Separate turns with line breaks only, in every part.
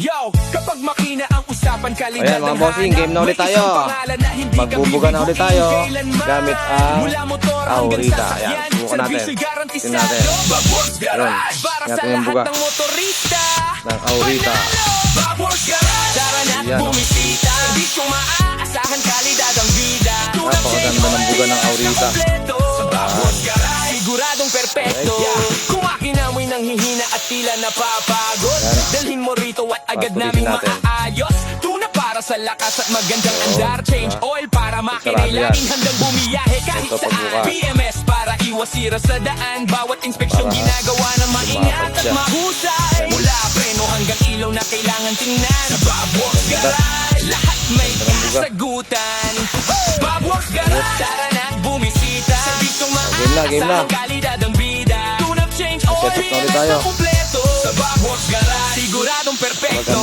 Yo, kapag makina ang usapan, kalidad.
Ayan mga bossing, game na ulit tayo. Magbubuga na ulit tayo gamit ang Aurita. Ayan, subukan natin. Tingnan natin. Ayun, natin yung buga ng Aurita. Ayan. Napakaganda ng buga ng Aurita.
Siguradong perpekto. Kung akin amoy nang hihina at tila napapagod, dalhin mo rito at agad naming maaayos. Tuna para sa lakas at magandang andar. Change oil para makinay laging handang bumiyahe kahit saan. PMS para iwas sira sa daan. Bawat inspeksyon ginagawa na maingat at mahusay. Mula preno hanggang ilaw na kailangan tingnan. Sa Bobworks Garage, lahat may kasagutan. Bobworks Garage, tara na bumisita. Servisyong maasang kalidad ang bida. Tune-up, change oil, PMS na kumpleto. Sa Bobworks Garage, siguradong perpekto.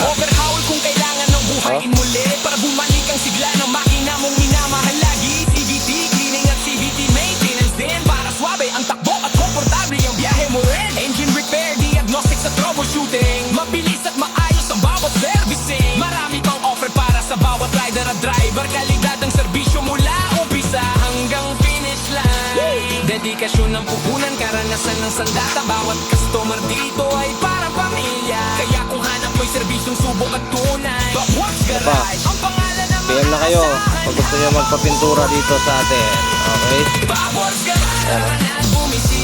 Overhaul kung kailangan ng buhayin muli, para bumalik ang sigla ng makina mong minamahal lagi. CVT cleaning at CVT maintenance din, para swabe ang takbo at komportable ang biyahe mo rin. Engine repair, diagnostics at troubleshooting, mabilis at maayos ang bawat servicing. Marami pang offer para sa bawat rider at driver. Kalidad ang serbisyo mula umpisa hanggang finish line. Dedikasyon ng puhunan, karanasan ng sandata. Bawat customer dito ay parang pamilya. Kaya kung hanap mo'y serbisyong subok at tunay, Bobworks Garage ang pangalan ng
PM na kayo pag gusto nyo magpapintura dito sa atin. Okay?
Bobworks Garage.
Ayan,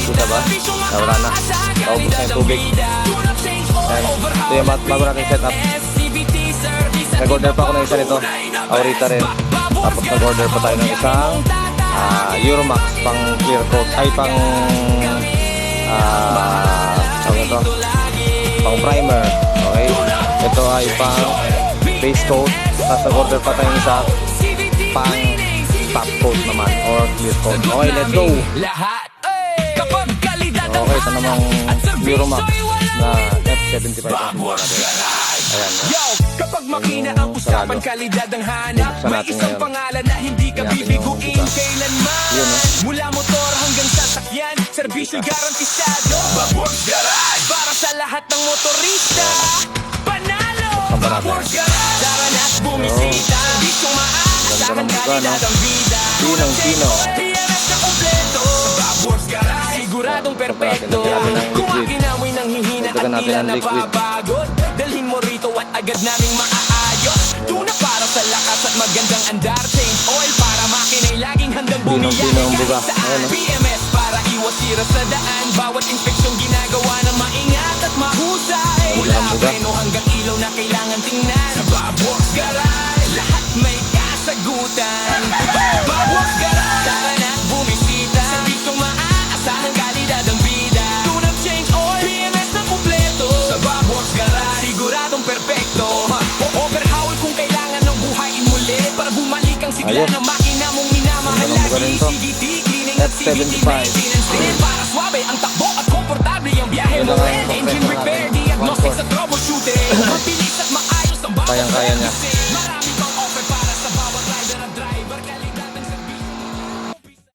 kita ba? Wala na. Naubos na yung tubig. Ayan. Ito yung bago natin setup. Nag-order pa ako ng isa nito. Aurita rin. Tapos nag-order pa tayo ng isang Euromax pang clear coat. Ay pang ito, pang primer. Okay? Ito ay pang base coat. Tapos nag-order pa tayo ng isa pang top coat naman or clear coat. Okay, let's go! Okay, ito namang Euromax na F75 ang buwan natin. Ayan.
Yo, kapag makina ang usapan, kalidad ang hanap. May isang pangalan na hindi ka bibiguin kailanman. Mula motor hanggang sasakyan, serbisyo garantisado. Bobworks Garage, para sa lahat ng motorista. Panalo! Bobworks Garage, tara na't bumisita. Serbisyong maaasahan, kalidad ang vida.
Pinang-pino.
PMS na kumpleto. Bobworks Garage, siguradong perpekto. Kung akin amoy nang hihina at tila napapagod, dalhin mo rito at agad naming maaayos. Tuna para sa lakas at magandang andar. Change oil para makinay laging handang bumiyahe kahit saan. PMS para iwas sira sa daan. Bawat inspeksyon ginagawa na maingat at mahusay. Mula preno hanggang ilaw na kailangan tingnan. Sa Bobworks Garage, lahat may kasagutan. Bobworks Garage, tara na bumisita. Serbisyong maaasahan, kalidad ang bida. Tune-up, change oil, PMS na kumpleto. Sa Bobworks Garage, siguradong perpekto. Overhaul kung kailangan ng buhayin muli, para bumalik ang sigla ng makina mong minamahal lagi. CVT cleaning at CVT maintenance din, para swabe ang takbo at komportable ang biyahe mo rin. Engine